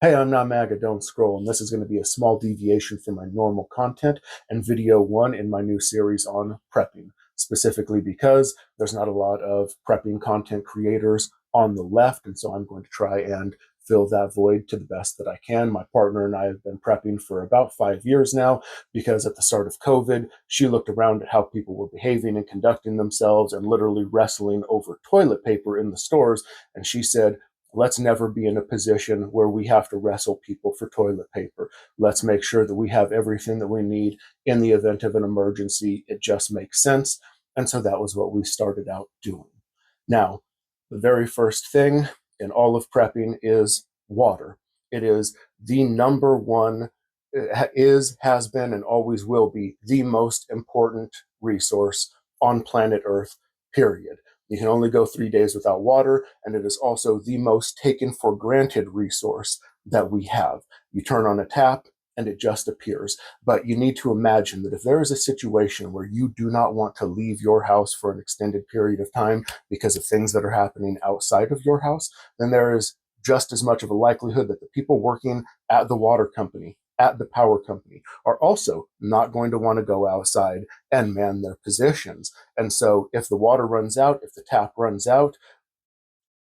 Hey, I'm not MAGA, don't scroll, and this is going to be a small deviation from my normal content and video one in my new series on prepping, specifically because there's not a lot of prepping content creators on the left, and so I'm going to try and fill that void to the best that I can. My partner and I have been prepping for about 5 years now because at the start of COVID, she looked around at how people were behaving and conducting themselves and literally wrestling over toilet paper in the stores, and she said, let's never be in a position where we have to wrestle people for toilet paper. Let's make sure that we have everything that we need in the event of an emergency. It just makes sense. And so that was what we started out doing. Now, the very first thing in all of prepping is water. It is the number one, has been, and always will be the most important resource on planet Earth, period. You can only go 3 days without water, and it is also the most taken for granted resource that we have. You turn on a tap, and it just appears. But you need to imagine that if there is a situation where you do not want to leave your house for an extended period of time because of things that are happening outside of your house, then there is just as much of a likelihood that the people working at the water company, at the power company, are also not going to want to go outside and man their positions. And so if the water runs out, if the tap runs out,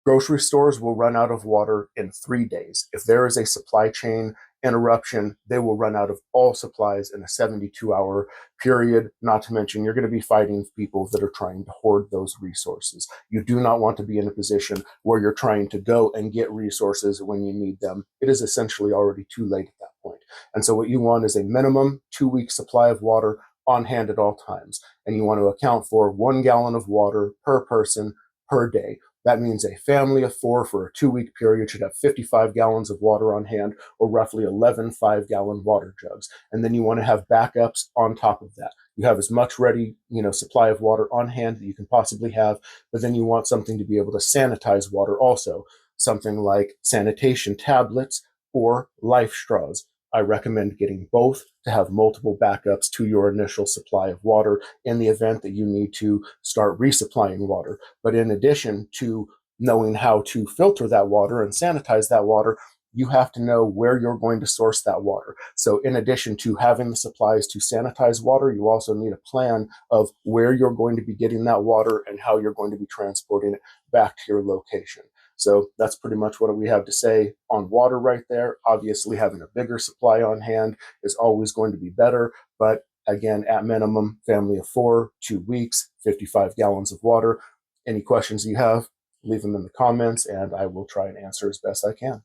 grocery stores will run out of water in 3 days. If there is a supply chain interruption, they will run out of all supplies in a 72-hour period. Not to mention, you're going to be fighting people that are trying to hoard those resources. You do not want to be in a position where you're trying to go and get resources when you need them. It is essentially already too late at that point. And so what you want is a minimum 2 week supply of water on hand at all times. And you want to account for 1 gallon of water per person per day. That means a family of four for a 2 week period should have 55 gallons of water on hand, or roughly 11 5 gallon water jugs. And then you want to have backups on top of that. You have as much ready, supply of water on hand that you can possibly have, but then you want something to be able to sanitize water also, something like sanitation tablets or life straws. I recommend getting both to have multiple backups to your initial supply of water in the event that you need to start resupplying water. But in addition to knowing how to filter that water and sanitize that water, you have to know where you're going to source that water. So in addition to having the supplies to sanitize water, you also need a plan of where you're going to be getting that water and how you're going to be transporting it back to your location. So that's pretty much what we have to say on water right there. Obviously, having a bigger supply on hand is always going to be better, but again, at minimum, family of four, 2 weeks, 55 gallons of water. Any questions you have, leave them in the comments, and I will try and answer as best I can.